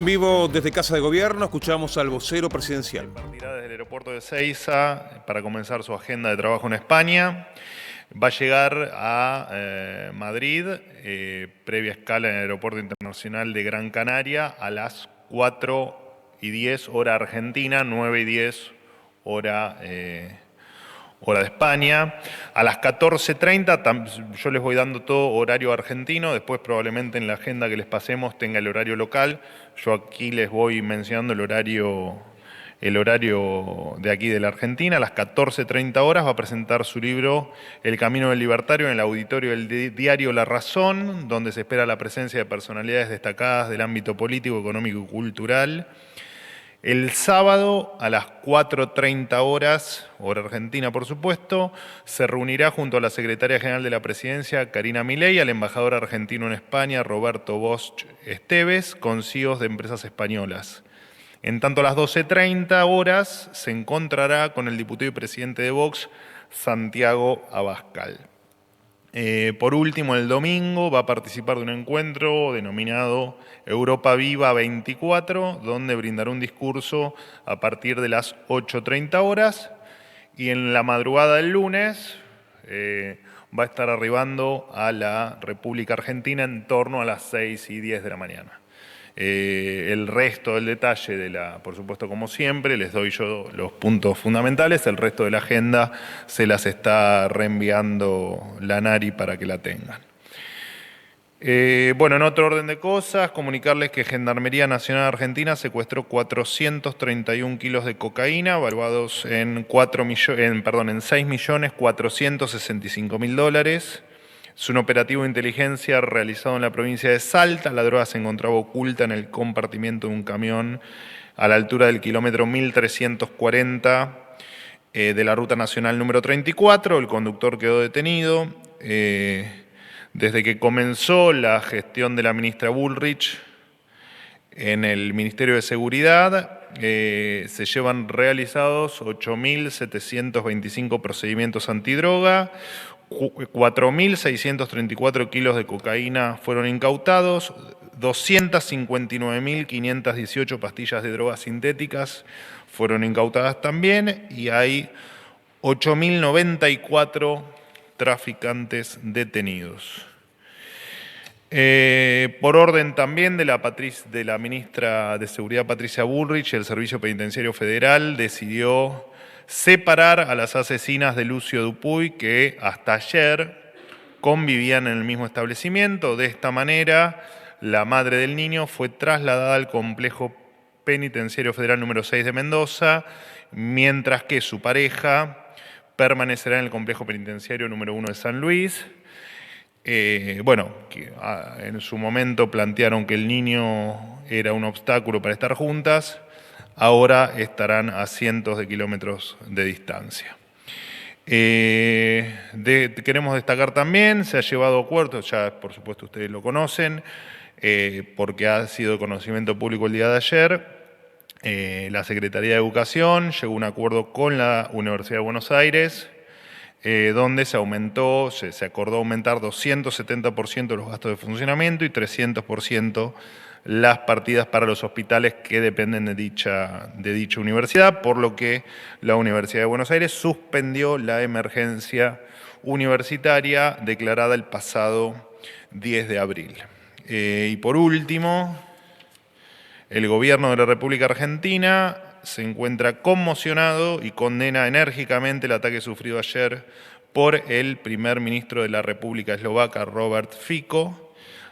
En vivo desde Casa de Gobierno, escuchamos al vocero presidencial. Partirá desde el aeropuerto de Ezeiza para comenzar su agenda de trabajo en España. Va a llegar a Madrid, previa escala en el Aeropuerto Internacional de Gran Canaria, a las 4:10 hora argentina, 9:10 hora de España. A las 14:30, yo les voy dando todo horario argentino, después probablemente en la agenda que les pasemos tenga el horario local. Yo aquí les voy mencionando el horario de aquí de la Argentina. A las 14:30 horas va a presentar su libro El Camino del Libertario en el auditorio del diario La Razón, donde se espera la presencia de personalidades destacadas del ámbito político, económico y cultural. El sábado a las 4:30 horas, hora argentina por supuesto, se reunirá junto a la secretaria general de la Presidencia, Karina Milei, al embajador argentino en España, Roberto Bosch Esteves, con CEOs de empresas españolas. En tanto, a las 12:30 horas se encontrará con el diputado y presidente de Vox, Santiago Abascal. Por último, el domingo va a participar de un encuentro denominado Europa Viva 24, donde brindará un discurso a partir de las 8:30 horas. Y en la madrugada del lunes va a estar arribando a la República Argentina en torno a las 6:10 de la mañana. El resto del detalle por supuesto, como siempre, les doy yo los puntos fundamentales. El resto de la agenda se las está reenviando la Nari para que la tengan. En otro orden de cosas, comunicarles que Gendarmería Nacional Argentina secuestró 431 kilos de cocaína, valuados en $6.465.000. Es un operativo de inteligencia realizado en la provincia de Salta. La droga se encontraba oculta en el compartimiento de un camión a la altura del kilómetro 1340 de la Ruta Nacional número 34. El conductor quedó detenido. Desde que comenzó la gestión de la ministra Bullrich en el Ministerio de Seguridad, se llevan realizados 8.725 procedimientos antidroga, 4.634 kilos de cocaína fueron incautados, 259.518 pastillas de drogas sintéticas fueron incautadas también, y hay 8.094 traficantes detenidos. Por orden también de la ministra de Seguridad Patricia Bullrich, el Servicio Penitenciario Federal decidió separar a las asesinas de Lucio Dupuy, que hasta ayer convivían en el mismo establecimiento. De esta manera, la madre del niño fue trasladada al Complejo Penitenciario Federal número 6 de Mendoza, mientras que su pareja permanecerá en el Complejo Penitenciario número 1 de San Luis. En su momento plantearon que el niño era un obstáculo para estar juntas. Ahora estarán a cientos de kilómetros de distancia. Queremos destacar también, se ha llevado a puerto, ya por supuesto ustedes lo conocen, porque ha sido de conocimiento público el día de ayer, la Secretaría de Educación llegó a un acuerdo con la Universidad de Buenos Aires, donde se acordó aumentar 270% los gastos de funcionamiento y 300% las partidas para los hospitales que dependen de dicha universidad, por lo que la Universidad de Buenos Aires suspendió la emergencia universitaria declarada el pasado 10 de abril. Y por último, el gobierno de la República Argentina se encuentra conmocionado y condena enérgicamente el ataque sufrido ayer por el primer ministro de la República Eslovaca, Robert Fico.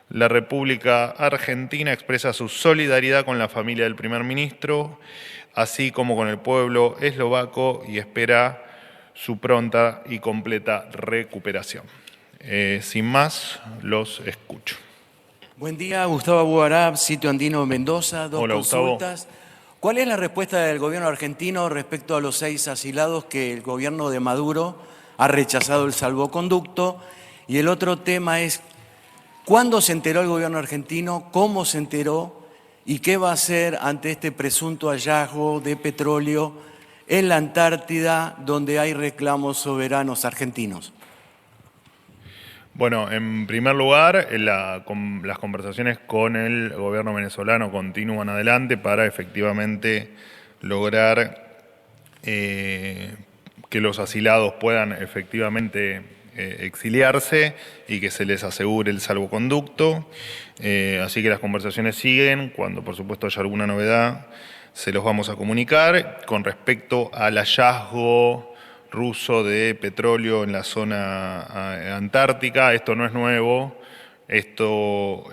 La República Argentina expresa su solidaridad con la familia del primer ministro, así como con el pueblo eslovaco, y espera su pronta y completa recuperación. Sin más, los escucho. Buen día, Gustavo Abuarab, Sitio Andino Mendoza. Hola, consultas. Gustavo. ¿Cuál es la respuesta del gobierno argentino respecto a los 6 asilados que el gobierno de Maduro ha rechazado el salvoconducto? Y el otro tema es, ¿cuándo se enteró el gobierno argentino? ¿Cómo se enteró? ¿Y qué va a hacer ante este presunto hallazgo de petróleo en la Antártida, donde hay reclamos soberanos argentinos? Bueno, en primer lugar, las conversaciones con el gobierno venezolano continúan adelante para efectivamente lograr que los asilados puedan efectivamente exiliarse y que se les asegure el salvoconducto. Así que las conversaciones siguen. Cuando por supuesto haya alguna novedad, se los vamos a comunicar. Con respecto al hallazgo ruso de petróleo en la zona antártica, esto no es nuevo. Esto,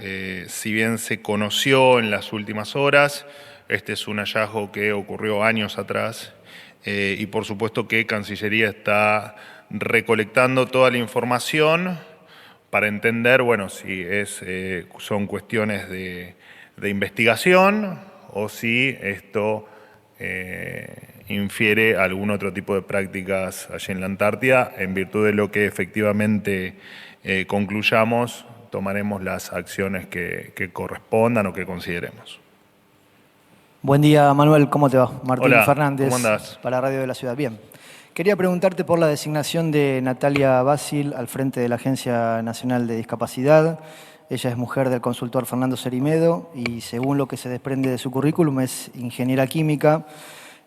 si bien se conoció en las últimas horas, este es un hallazgo que ocurrió años atrás. Y por supuesto que Cancillería está recolectando toda la información para entender, bueno, si son cuestiones de investigación o si esto infiere algún otro tipo de prácticas allí en la Antártida. En virtud de lo que efectivamente concluyamos, tomaremos las acciones que correspondan o que consideremos. Buen día, Manuel, ¿cómo te va? Martín Hola, Fernández, ¿cómo andás? para la Radio de la Ciudad. Bien. Quería preguntarte por la designación de Natalia Basil al frente de la Agencia Nacional de Discapacidad. Ella es mujer del consultor Fernando Cerimedo y según lo que se desprende de su currículum es ingeniera química.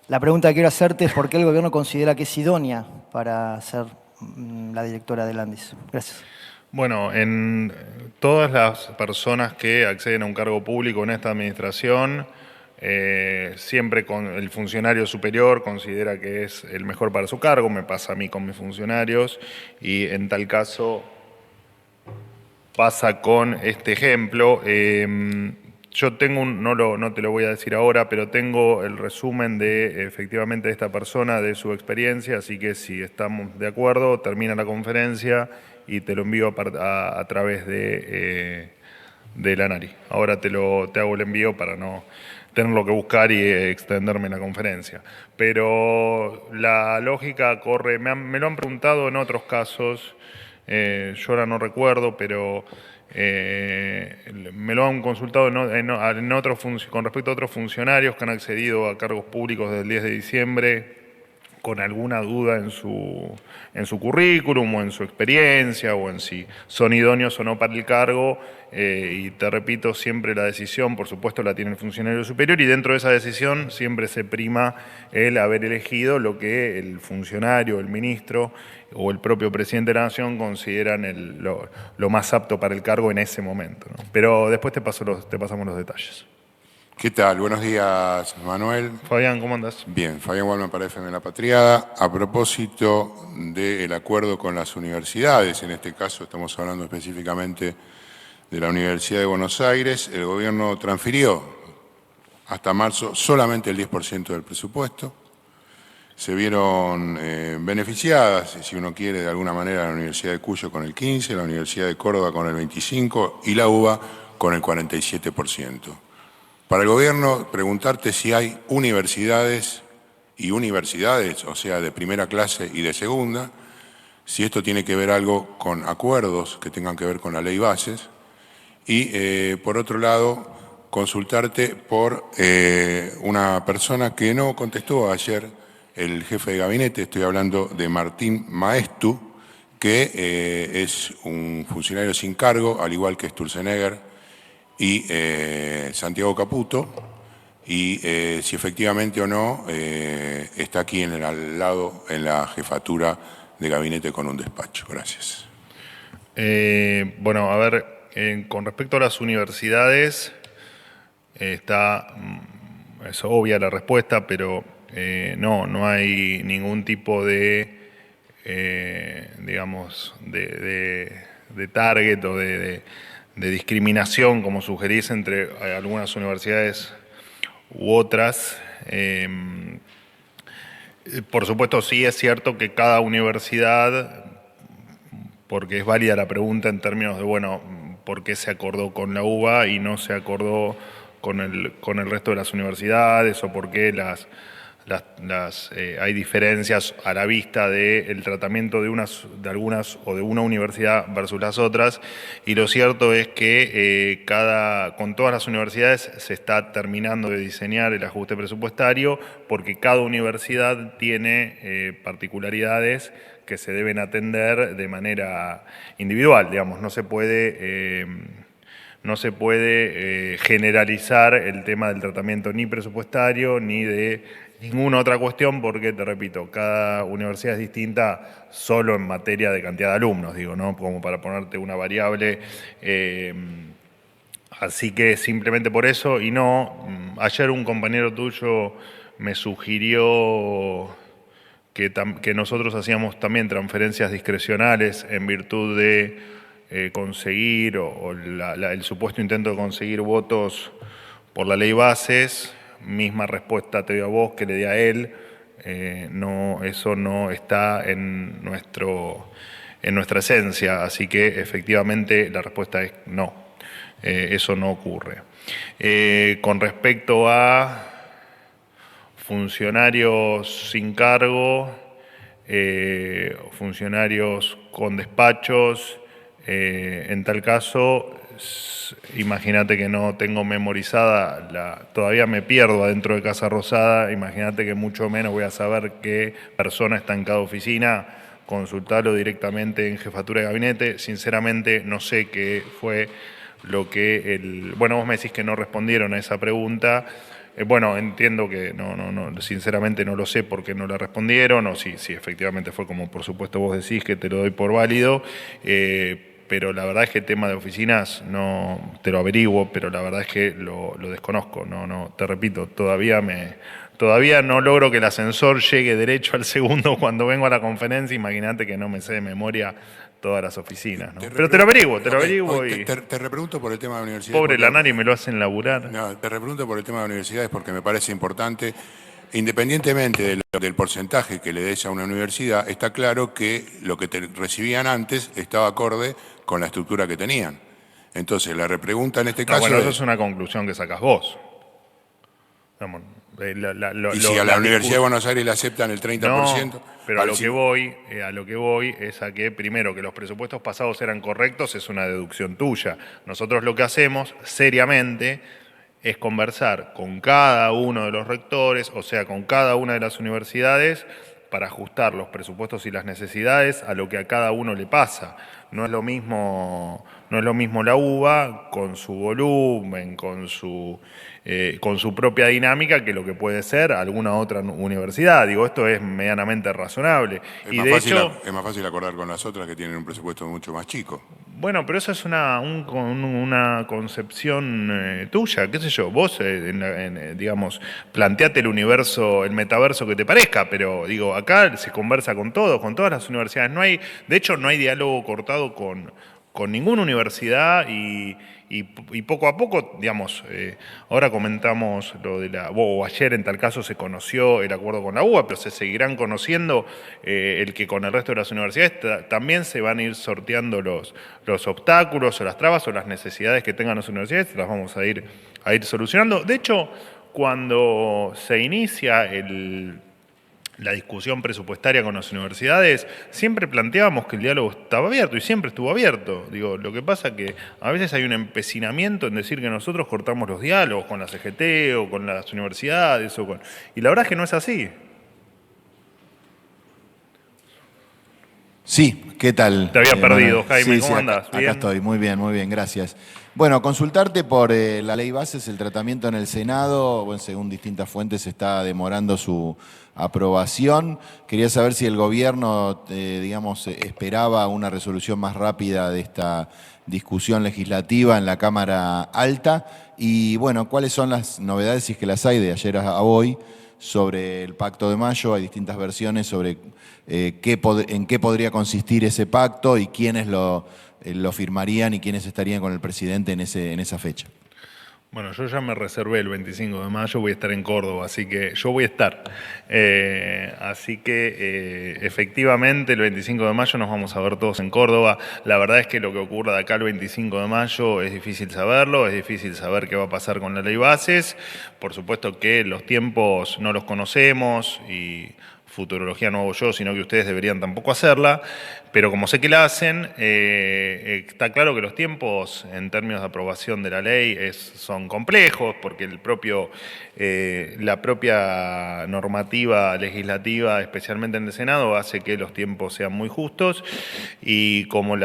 La pregunta que quiero hacerte es por qué el gobierno considera que es idónea para ser la directora del ANDIS. Gracias. Bueno, en todas las personas que acceden a un cargo público en esta administración, siempre con el funcionario superior considera que es el mejor para su cargo. Me pasa a mí con mis funcionarios y en tal caso pasa con este ejemplo. Yo tengo no te lo voy a decir ahora, pero tengo el resumen de efectivamente de esta persona, de su experiencia, así que si estamos de acuerdo, termina la conferencia y te lo envío a través de la ANARI. Ahora te hago el envío para no tenerlo que buscar y extenderme en la conferencia. Pero la lógica corre, me lo han preguntado en otros casos, yo ahora no recuerdo, pero me lo han consultado con respecto a otros funcionarios que han accedido a cargos públicos desde el 10 de diciembre con alguna duda en su currículum o en su experiencia o en si son idóneos o no para el cargo. Y te repito, siempre la decisión, por supuesto, la tiene el funcionario superior y dentro de esa decisión siempre se prima el haber elegido lo que el funcionario, el ministro o el propio presidente de la Nación consideran lo más apto para el cargo en ese momento, ¿no? Pero después te pasamos los detalles. ¿Qué tal? Buenos días, Manuel. Fabián, ¿cómo andás? Bien, Fabián Walman para FM La Patriada. A propósito del acuerdo con las universidades, en este caso estamos hablando específicamente de la Universidad de Buenos Aires, el gobierno transfirió hasta marzo solamente el 10% del presupuesto. Se vieron beneficiadas, si uno quiere, de alguna manera, la Universidad de Cuyo con el 15%, la Universidad de Córdoba con el 25% y la UBA con el 47%. Para el gobierno, preguntarte si hay universidades, o sea, de primera clase y de segunda, si esto tiene que ver algo con acuerdos que tengan que ver con la ley bases, y por otro lado, consultarte por una persona que no contestó ayer, el jefe de gabinete, estoy hablando de Martín Maestu, que es un funcionario sin cargo, al igual que Sturzenegger y Santiago Caputo, y si efectivamente o no está aquí al lado en la jefatura de gabinete con un despacho. Gracias. Bueno, a ver, con respecto a las universidades, es obvia la respuesta, pero no hay ningún tipo de, digamos, de target o de discriminación, como sugerís, entre algunas universidades u otras. Por supuesto, sí es cierto que cada universidad, porque es válida la pregunta en términos de, bueno, ¿por qué se acordó con la UBA y no se acordó con el resto de las universidades? ¿O por qué hay diferencias a la vista del tratamiento de algunas o de una universidad versus las otras? Y lo cierto es que con todas las universidades se está terminando de diseñar el ajuste presupuestario porque cada universidad tiene particularidades que se deben atender de manera individual, digamos, no se puede generalizar el tema del tratamiento ni presupuestario ni de ninguna otra cuestión porque, te repito, cada universidad es distinta solo en materia de cantidad de alumnos, digo, ¿no? Como para ponerte una variable. Así que simplemente por eso, y no, ayer un compañero tuyo me sugirió que nosotros hacíamos también transferencias discrecionales en virtud de conseguir el supuesto intento de conseguir votos por la ley bases. Misma respuesta te doy a vos que le di a él. No, eso no está en nuestra esencia, así que efectivamente la respuesta es no. Eso no ocurre. Con respecto a funcionarios sin cargo, funcionarios con despachos, en tal caso, imagínate que no tengo memorizada, todavía me pierdo adentro de Casa Rosada, imagínate que mucho menos voy a saber qué persona está en cada oficina, consultarlo directamente en jefatura de gabinete. Sinceramente no sé qué fue lo que bueno, vos me decís que no respondieron a esa pregunta. Bueno, entiendo que no, sinceramente no lo sé por qué no la respondieron, o si efectivamente fue como por supuesto vos decís, que te lo doy por válido, pero la verdad es que el tema de oficinas no te lo averiguo, pero la verdad es que lo desconozco, te repito, todavía no logro que el ascensor llegue derecho al segundo cuando vengo a la conferencia, imagínate que no me sé de memoria todas las oficinas, ¿no? Pero te lo averiguo y... Te repregunto por el tema de la universidad. Pobre Lanari, me lo hacen laburar. No, te repregunto por el tema de universidades porque me parece importante. Independientemente del porcentaje que le des a una universidad, está claro que lo que te recibían antes estaba acorde con la estructura que tenían. Entonces, la repregunta en este caso bueno, eso es una conclusión que sacás vos. Digamos, y si a la Universidad de Buenos Aires le aceptan el 30%... No, pero a lo que voy es a que, primero, que los presupuestos pasados eran correctos, es una deducción tuya. Nosotros lo que hacemos, seriamente, es conversar con cada uno de los rectores, o sea, con cada una de las universidades, para ajustar los presupuestos y las necesidades a lo que a cada uno le pasa. No es lo mismo la UBA con su volumen, con su propia dinámica, que lo que puede ser alguna otra universidad. Digo, esto es medianamente razonable. Es más fácil acordar con las otras que tienen un presupuesto mucho más chico. Bueno, pero eso es una concepción tuya, qué sé yo. Vos, digamos, planteate el universo, el metaverso que te parezca, pero digo, acá se conversa con todos, con todas las universidades. De hecho, no hay diálogo cortado con ninguna universidad y poco a poco, digamos, ahora comentamos lo de o ayer en tal caso se conoció el acuerdo con la UBA, pero se seguirán conociendo el que con el resto de las universidades también se van a ir sorteando los obstáculos o las trabas o las necesidades que tengan las universidades, las vamos a ir solucionando. De hecho, cuando se inicia la discusión presupuestaria con las universidades, siempre planteábamos que el diálogo estaba abierto y siempre estuvo abierto. Digo, lo que pasa es que a veces hay un empecinamiento en decir que nosotros cortamos los diálogos con la CGT o con las universidades y la verdad es que no es así. Sí, ¿qué tal? Te había perdido, Jaime, ¿cómo andás? Acá estoy, muy bien, gracias. Bueno, consultarte por la ley bases, el tratamiento en el Senado, bueno, según distintas fuentes está demorando su aprobación. Quería saber si el gobierno, digamos, esperaba una resolución más rápida de esta discusión legislativa en la Cámara Alta y, bueno, cuáles son las novedades, si es que las hay, de ayer a hoy, sobre el Pacto de Mayo. Hay distintas versiones sobre en qué podría consistir ese pacto y quiénes lo firmarían y quiénes estarían con el presidente en esa fecha. Bueno, yo ya me reservé el 25 de mayo, voy a estar en Córdoba, así que yo voy a estar. Así que efectivamente el 25 de mayo nos vamos a ver todos en Córdoba. La verdad es que lo que ocurra de acá el 25 de mayo es difícil saberlo, es difícil saber qué va a pasar con la ley bases. Por supuesto que los tiempos no los conocemos y futurología no hago yo, sino que ustedes deberían tampoco hacerla, pero como sé que la hacen, está claro que los tiempos en términos de aprobación de la ley son complejos, porque la propia normativa legislativa, especialmente en el Senado, hace que los tiempos sean muy justos, y como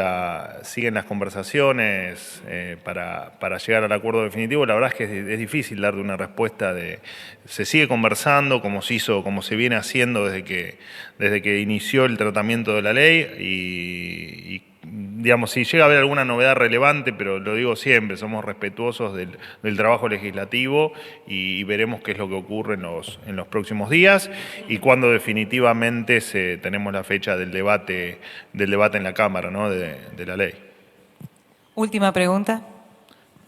siguen las conversaciones para llegar al acuerdo definitivo, la verdad es que es difícil darle una respuesta se sigue conversando como se viene haciendo desde que inició el tratamiento de la ley y digamos, si llega a haber alguna novedad relevante, pero lo digo siempre, somos respetuosos del trabajo legislativo y veremos qué es lo que ocurre en los próximos días y cuando definitivamente tenemos la fecha del debate en la Cámara, ¿no? de la ley. Última pregunta.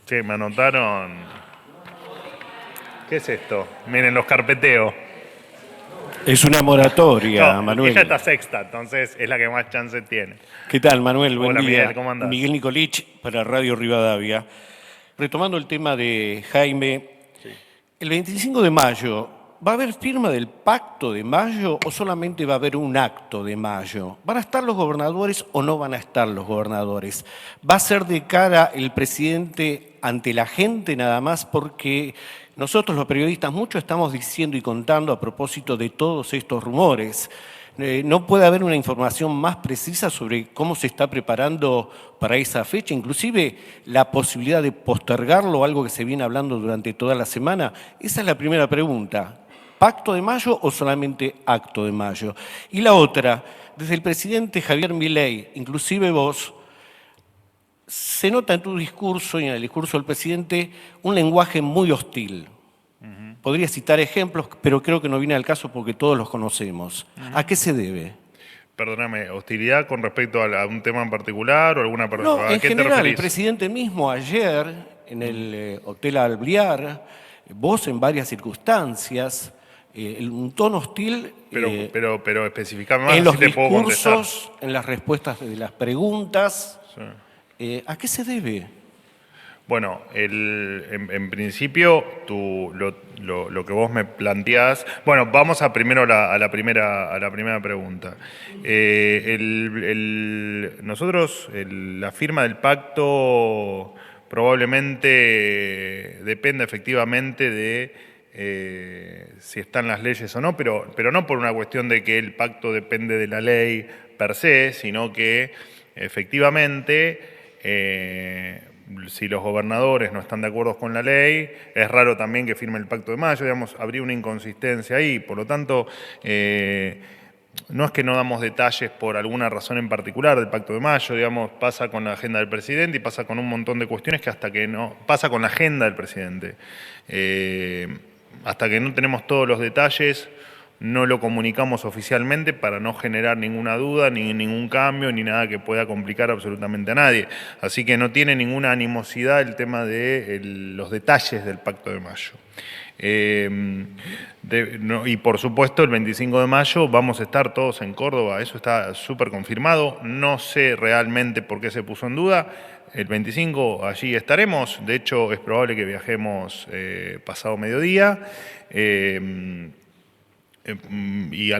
Sí, me anotaron. ¿Qué es esto? Miren, los carpeteo. Es una moratoria, No, Manuel. ella está sexta, entonces es la que más chance tiene. ¿Qué tal, Manuel? Buen Hola, día. Miguel, ¿cómo andás? Miguel Nicolich para Radio Rivadavia. Retomando el tema de Jaime, el 25 de mayo, ¿va a haber firma del Pacto de Mayo o solamente va a haber un acto de mayo? ¿Van a estar los gobernadores o no van a estar los gobernadores? ¿Va a ser de cara el presidente ante la gente nada más? Porque nosotros los periodistas mucho estamos diciendo y contando a propósito de todos estos rumores. ¿No puede haber una información más precisa sobre cómo se está preparando para esa fecha? Inclusive la posibilidad de postergarlo, algo que se viene hablando durante toda la semana. Esa es la primera pregunta. ¿Pacto de mayo o solamente acto de mayo? Y la otra, desde el presidente Javier Milei, inclusive vos, se nota en tu discurso y en el discurso del presidente un lenguaje muy hostil. Podría citar ejemplos, pero creo que no viene al caso porque todos los conocemos. ¿A qué se debe? Perdóname, ¿hostilidad con respecto a un tema en particular o alguna persona? No, ¿A en qué te general, el referís? presidente mismo ayer en el Hotel Alvear, vos en varias circunstancias, un tono hostil Pero especificame más, en los así te puedo contestar. discursos, en las respuestas de las preguntas. Sí. ¿A qué se debe? Bueno, en principio, lo que vos me planteás... Bueno, vamos primero a la primera pregunta. Nosotros, la firma del pacto probablemente dependa efectivamente de si están las leyes o no, pero no por una cuestión de que el pacto depende de la ley per se, sino que efectivamente... si los gobernadores no están de acuerdo con la ley, es raro también que firme el Pacto de Mayo, digamos, habría una inconsistencia ahí. Por lo tanto, no es que no damos detalles por alguna razón en particular del Pacto de Mayo, digamos, pasa con la agenda del presidente y pasa con un montón de cuestiones que hasta que no... Pasa con la agenda del presidente. Hasta que no tenemos todos los detalles, no lo comunicamos oficialmente para no generar ninguna duda, ni ningún cambio, ni nada que pueda complicar absolutamente a nadie. Así que no tiene ninguna animosidad el tema de los detalles del Pacto de Mayo. Y por supuesto el 25 de mayo vamos a estar todos en Córdoba, eso está súper confirmado. No sé realmente por qué se puso en duda. El 25 allí estaremos, de hecho es probable que viajemos pasado mediodía.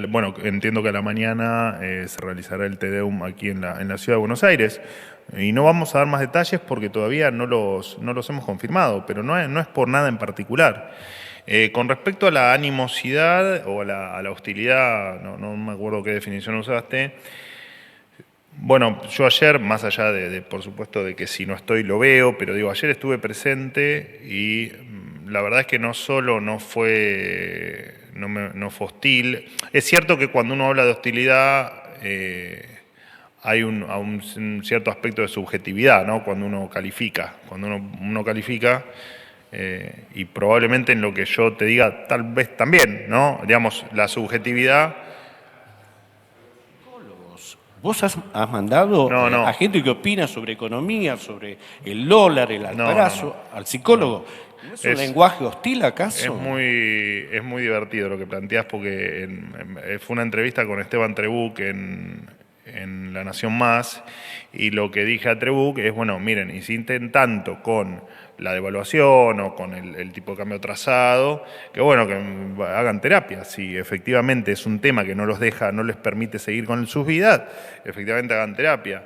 Bueno, entiendo que a la mañana se realizará el Te Deum aquí en la Ciudad de Buenos Aires. Y no vamos a dar más detalles porque todavía no los hemos confirmado, pero no es por nada en particular. Con respecto a la animosidad o a la hostilidad, no me acuerdo qué definición usaste. Bueno, yo ayer, más allá por supuesto de que si no estoy lo veo, pero digo, ayer estuve presente y la verdad es que no solo no fue hostil. Es cierto que cuando uno habla de hostilidad hay un cierto aspecto de subjetividad, ¿no? Cuando uno califica. Cuando uno califica, y probablemente en lo que yo te diga, tal vez también, ¿no? Digamos, la subjetividad... ¿Vos has mandado No. a gente que opina sobre economía, sobre el dólar, el alcarazo, al psicólogo? ¿No es un lenguaje hostil acaso? Es muy divertido lo que planteás porque fue una entrevista con Esteban Trebuch en La Nación Más y lo que dije a Trebuch es, bueno, miren, insisten tanto con la devaluación o con el tipo de cambio trazado, que bueno, que hagan terapia. Si efectivamente es un tema que no los deja, no les permite seguir con sus vidas, efectivamente hagan terapia.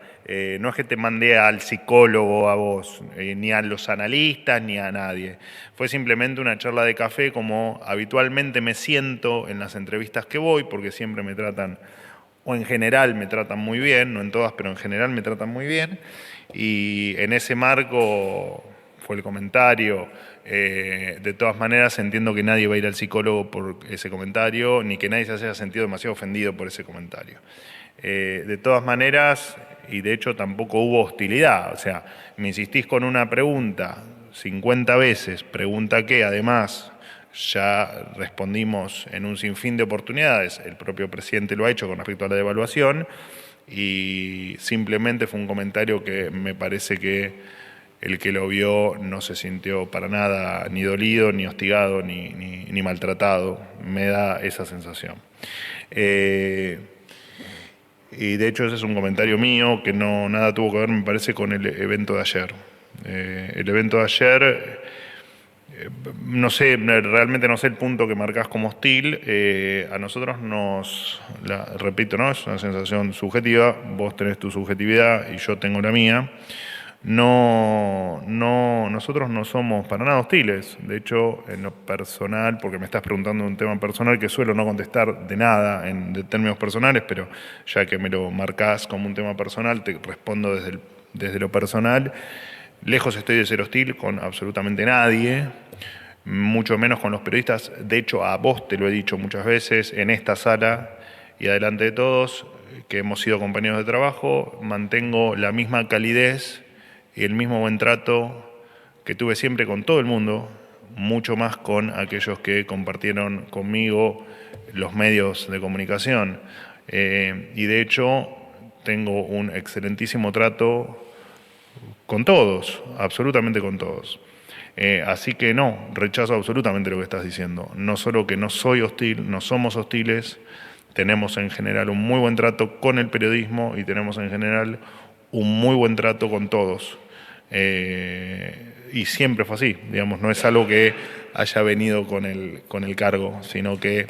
No es que te mandé al psicólogo a vos, ni a los analistas, ni a nadie. Fue simplemente una charla de café como habitualmente me siento en las entrevistas que voy, porque siempre me tratan, o en general me tratan muy bien, no en todas, pero en general me tratan muy bien. Y en ese marco fue el comentario. De todas maneras, entiendo que nadie va a ir al psicólogo por ese comentario, ni que nadie se haya sentido demasiado ofendido por ese comentario. De todas maneras, y de hecho tampoco hubo hostilidad, o sea, me insistís con una pregunta 50 veces, pregunta que además ya respondimos en un sinfín de oportunidades, el propio presidente lo ha hecho con respecto a la devaluación, y simplemente fue un comentario que me parece que el que lo vio no se sintió para nada ni dolido, ni hostigado, ni maltratado, me da esa sensación. Y de hecho ese es un comentario mío que no nada tuvo que ver, me parece, con el evento de ayer. El evento de ayer, no sé, realmente no sé el punto que marcás como hostil. A nosotros repito, ¿no? Es una sensación subjetiva, vos tenés tu subjetividad y yo tengo la mía. Nosotros no somos para nada hostiles. De hecho, en lo personal, porque me estás preguntando un tema personal que suelo no contestar de nada de términos personales, pero ya que me lo marcás como un tema personal, te respondo desde lo personal. Lejos estoy de ser hostil con absolutamente nadie, mucho menos con los periodistas. De hecho, a vos te lo he dicho muchas veces en esta sala y adelante de todos, que hemos sido compañeros de trabajo, mantengo la misma calidez y el mismo buen trato que tuve siempre con todo el mundo, mucho más con aquellos que compartieron conmigo los medios de comunicación. Y de hecho, tengo un excelentísimo trato con todos, absolutamente con todos. Así que no, rechazo absolutamente lo que estás diciendo. No solo que no soy hostil, no somos hostiles, tenemos en general un muy buen trato con el periodismo y tenemos en general un muy buen trato con todos. Y siempre fue así, digamos, no es algo que haya venido con el cargo, sino que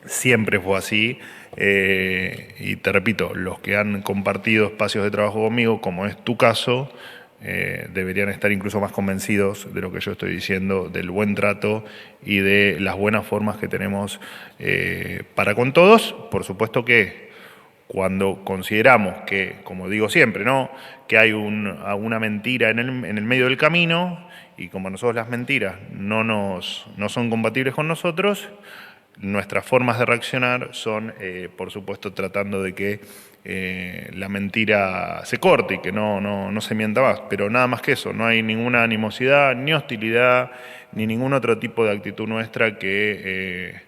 siempre fue así. Y te repito, los que han compartido espacios de trabajo conmigo, como es tu caso, deberían estar incluso más convencidos de lo que yo estoy diciendo, del buen trato y de las buenas formas que tenemos para con todos. Por supuesto que cuando consideramos que, como digo siempre, ¿no?, que hay una mentira en el medio del camino, y como nosotros las mentiras no son compatibles con nosotros, nuestras formas de reaccionar son, por supuesto, tratando de que la mentira se corte y que no se mienta más. Pero nada más que eso, no hay ninguna animosidad, ni hostilidad, ni ningún otro tipo de actitud nuestra que,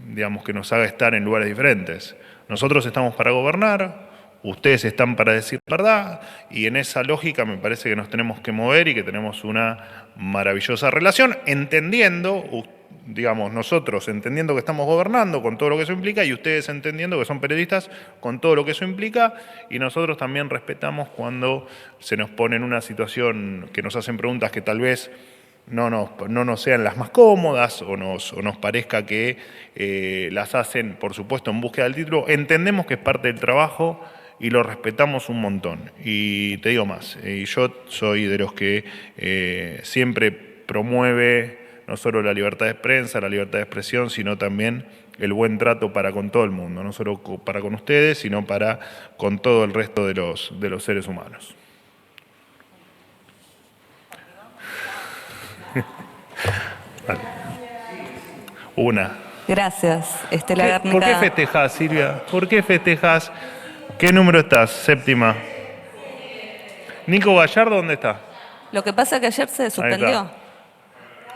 digamos, que nos haga estar en lugares diferentes. Nosotros estamos para gobernar, ustedes están para decir la verdad, y en esa lógica me parece que nos tenemos que mover y que tenemos una maravillosa relación, entendiendo, digamos, nosotros entendiendo que estamos gobernando con todo lo que eso implica y ustedes entendiendo que son periodistas con todo lo que eso implica, y nosotros también respetamos cuando se nos pone en una situación que nos hacen preguntas que tal vez no nos sean las más cómodas o nos parezca que las hacen, por supuesto, en búsqueda del título. Entendemos que es parte del trabajo y lo respetamos un montón. Y te digo más, y yo soy de los que siempre promueve no solo la libertad de prensa, la libertad de expresión, sino también el buen trato para con todo el mundo, no solo para con ustedes, sino para con todo el resto de los seres humanos. Vale. Una. Gracias, Estela Gárnica. ¿Por qué festejás, Silvia? ¿Por qué festejás? ¿Qué número estás? Séptima. ¿Nico Gallardo dónde está? Lo que pasa es que ayer se suspendió.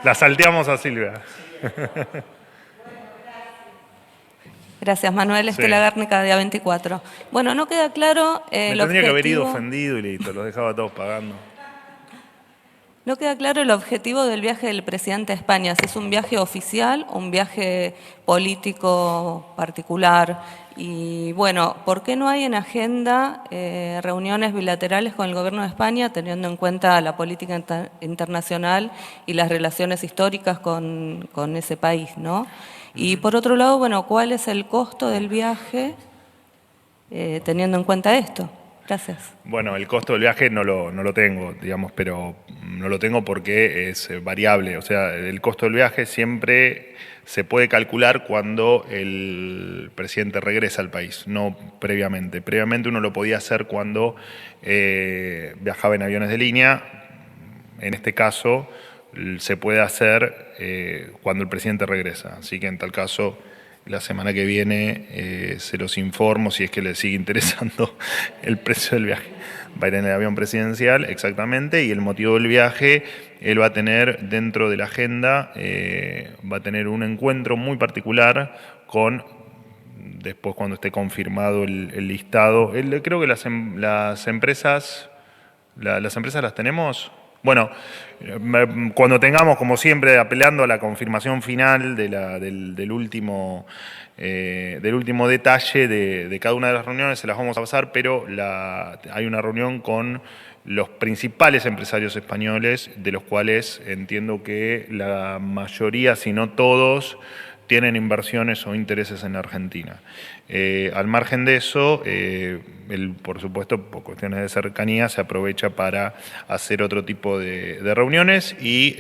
La salteamos a Silvia. Gracias, Manuel. Estela Gárnica, día 24. Bueno, no queda claro Me el tendría que haber ido objetivo. ofendido y listo, los dejaba todos pagando. No queda claro el objetivo del viaje del presidente a España, si es un viaje oficial o un viaje político particular. Y bueno, ¿por qué no hay en agenda reuniones bilaterales con el gobierno de España, teniendo en cuenta la política internacional y las relaciones históricas con ese país, ¿no? Y por otro lado, bueno, ¿cuál es el costo del viaje teniendo en cuenta esto? Gracias. Bueno, el costo del viaje no lo tengo, digamos, pero no lo tengo porque es variable. O sea, el costo del viaje siempre se puede calcular cuando el presidente regresa al país, no previamente. Previamente uno lo podía hacer cuando viajaba en aviones de línea. En este caso se puede hacer cuando el presidente regresa. Así que en tal caso, la semana que viene se los informo si es que les sigue interesando el precio del viaje. Va a ir en el avión presidencial, exactamente, y el motivo del viaje, él va a tener dentro de la agenda, va a tener un encuentro muy particular con, después cuando esté confirmado el listado, creo que las empresas las tenemos. Bueno, cuando tengamos, como siempre, apelando a la confirmación final del último detalle de cada una de las reuniones, se las vamos a pasar, pero hay una reunión con los principales empresarios españoles, de los cuales entiendo que la mayoría, si no todos, tienen inversiones o intereses en Argentina. Al margen de eso, él, por supuesto, por cuestiones de cercanía, se aprovecha para hacer otro tipo de reuniones y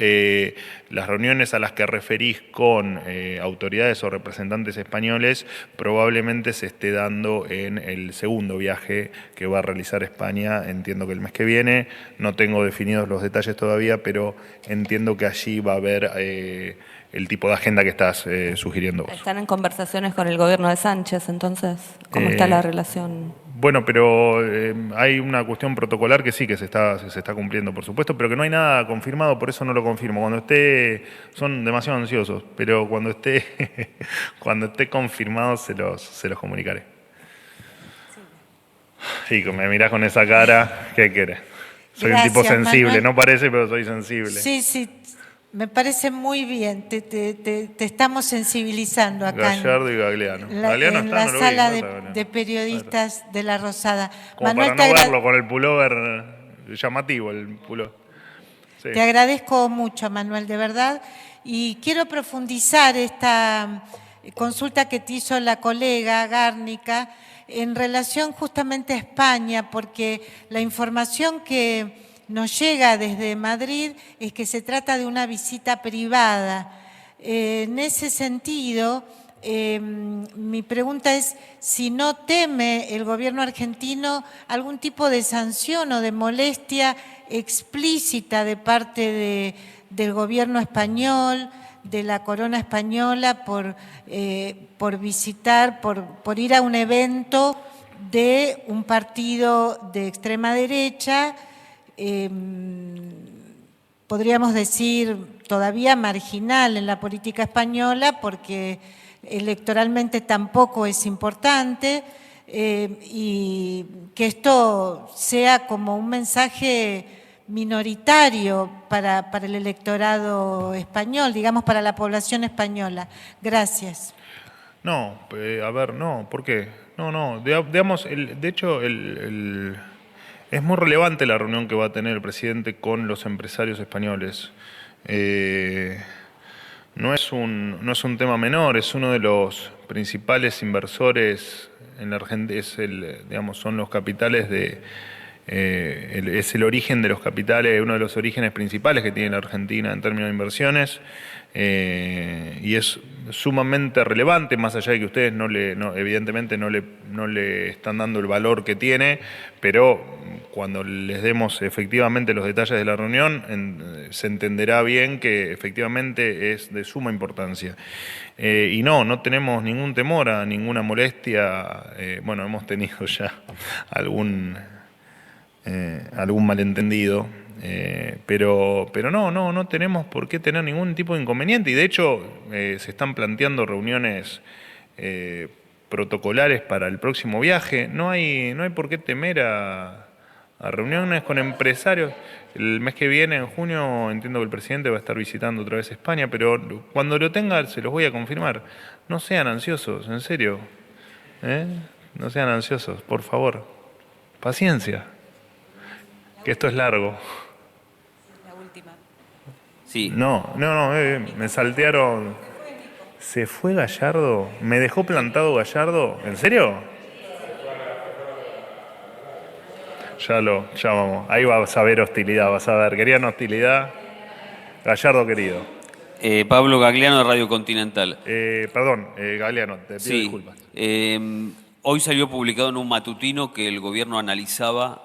las reuniones a las que referís con autoridades o representantes españoles probablemente se esté dando en el segundo viaje que va a realizar España, entiendo que el mes que viene. No tengo definidos los detalles todavía, pero entiendo que allí va a haber el tipo de agenda que estás sugiriendo vos. ¿Están en conversaciones con el gobierno de Sánchez, entonces? ¿Cómo está la relación? Bueno, pero hay una cuestión protocolar que sí, que se está cumpliendo, por supuesto, pero que no hay nada confirmado, por eso no lo confirmo. Cuando esté, son demasiado ansiosos, pero cuando esté confirmado se los comunicaré. Sí, me mirás con esa cara, ¿qué querés? Soy un tipo sensible, Manuel. No parece, pero soy sensible. Sí, sí, me parece muy bien. Te estamos sensibilizando acá Gallardo y Gagliano. en Gagliano en está, la no lo vi, sala ¿no? Está Gagliano. de periodistas de La Rosada. Como para no verlo con el pullover llamativo, el pullover. Sí. Te agradezco mucho, Manuel, de verdad. Y quiero profundizar esta consulta que te hizo la colega Gárnica en relación justamente a España, porque la información que nos llega desde Madrid es que se trata de una visita privada. En ese sentido, mi pregunta es si no teme el gobierno argentino algún tipo de sanción o de molestia explícita de parte del gobierno español, de la corona española, por visitar, por ir a un evento de un partido de extrema derecha, podríamos decir todavía marginal en la política española, porque electoralmente tampoco es importante, y que esto sea como un mensaje minoritario para el electorado español, digamos, para la población española. Gracias. No, a ver, no, ¿por qué? No, digamos, de hecho, es muy relevante la reunión que va a tener el presidente con los empresarios españoles. No es un tema menor, es uno de los principales inversores en la Argentina, digamos, son los capitales es el origen de los capitales, uno de los orígenes principales que tiene la Argentina en términos de inversiones, y es sumamente relevante, más allá de que ustedes evidentemente no le están dando el valor que tiene, pero cuando les demos efectivamente los detalles de la reunión, se entenderá bien que efectivamente es de suma importancia. Y no tenemos ningún temor a ninguna molestia. Bueno, hemos tenido ya algún malentendido, pero no tenemos por qué tener ningún tipo de inconveniente, y de hecho se están planteando reuniones protocolares para el próximo viaje. No hay por qué temer a a reuniones con empresarios. El mes que viene, en junio, entiendo que el presidente va a estar visitando otra vez España, pero cuando lo tenga se los voy a confirmar. No sean ansiosos, en serio. No sean ansiosos, por favor. Paciencia, que esto es largo. La última. Sí. No, me saltearon. ¿Se fue Gallardo? ¿Me dejó plantado Gallardo? ¿En serio? Ya vamos. Ahí vas a ver hostilidad, vas a ver. ¿Querían hostilidad? Gallardo querido. Pablo Gagliano de Radio Continental. Perdón, Gagliano, te pido disculpas. Hoy salió publicado en un matutino que el gobierno analizaba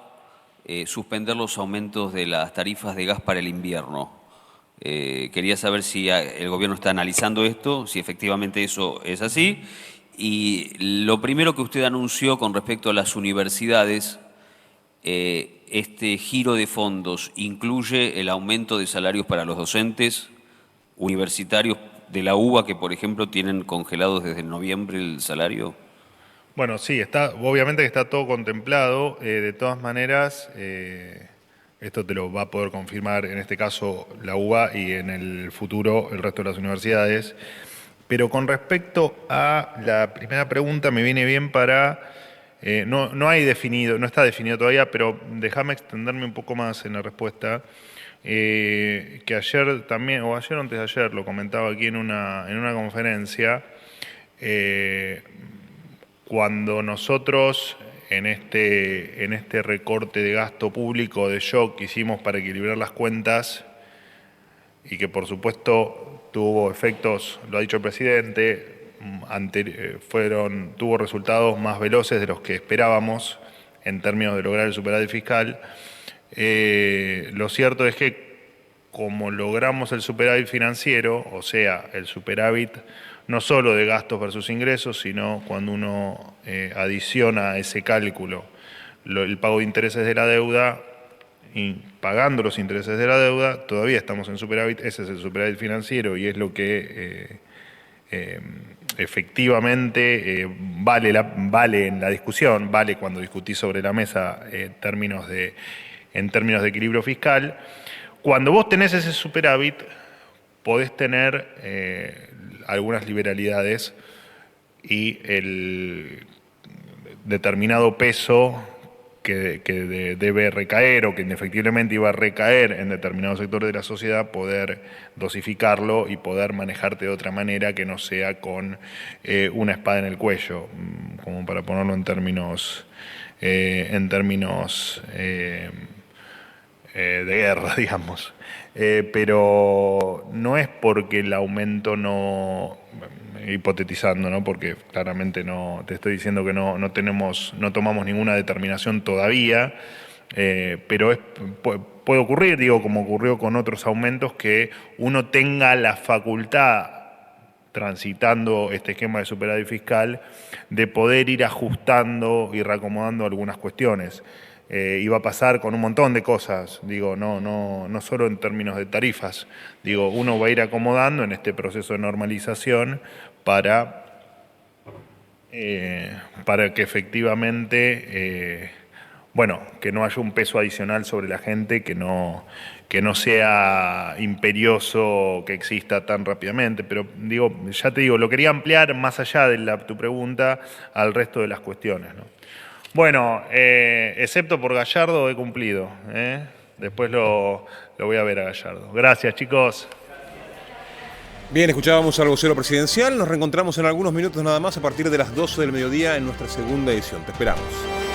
suspender los aumentos de las tarifas de gas para el invierno. Quería saber si el gobierno está analizando esto, si efectivamente eso es así. Y lo primero que usted anunció con respecto a las universidades, este giro de fondos incluye el aumento de salarios para los docentes universitarios de la UBA que, por ejemplo, tienen congelados desde noviembre el salario. Bueno, sí, obviamente que está todo contemplado. De todas maneras, esto te lo va a poder confirmar en este caso la UBA y en el futuro el resto de las universidades. Pero con respecto a la primera pregunta, me viene bien para... no está definido todavía, pero déjame extenderme un poco más en la respuesta. Que ayer también, o ayer o antes de ayer, lo comentaba aquí en una conferencia, cuando nosotros en este recorte de gasto público de shock que hicimos para equilibrar las cuentas y que por supuesto tuvo efectos, lo ha dicho el presidente, tuvo resultados más veloces de los que esperábamos en términos de lograr el superávit fiscal. Lo cierto es que como logramos el superávit financiero, o sea, el superávit no solo de gastos versus ingresos, sino cuando uno adiciona a ese cálculo el pago de intereses de la deuda, y pagando los intereses de la deuda, todavía estamos en superávit. Ese es el superávit financiero y es lo que efectivamente vale en la discusión, vale cuando discutís sobre la mesa en términos de equilibrio fiscal. Cuando vos tenés ese superávit, podés tener algunas liberalidades y el determinado peso que debe recaer o que indefectiblemente iba a recaer en determinados sectores de la sociedad, poder dosificarlo y poder manejarte de otra manera que no sea con una espada en el cuello, como para ponerlo en términos de guerra, digamos. Pero no es porque el aumento no, hipotetizando, ¿no? Porque claramente no, te estoy diciendo que no tomamos ninguna determinación todavía, pero puede ocurrir, digo, como ocurrió con otros aumentos, que uno tenga la facultad, transitando este esquema de superávit fiscal, de poder ir ajustando y reacomodando algunas cuestiones. Iba a pasar con un montón de cosas, digo, no solo en términos de tarifas, digo, uno va a ir acomodando en este proceso de normalización para que efectivamente, que no haya un peso adicional sobre la gente, que no sea imperioso que exista tan rápidamente, pero digo, ya te digo, lo quería ampliar más allá de tu pregunta al resto de las cuestiones, ¿no? Bueno, excepto por Gallardo he cumplido. Después lo voy a ver a Gallardo. Gracias, chicos. Bien, escuchábamos al vocero presidencial. Nos reencontramos en algunos minutos nada más a partir de las 12 del mediodía en nuestra segunda edición. Te esperamos.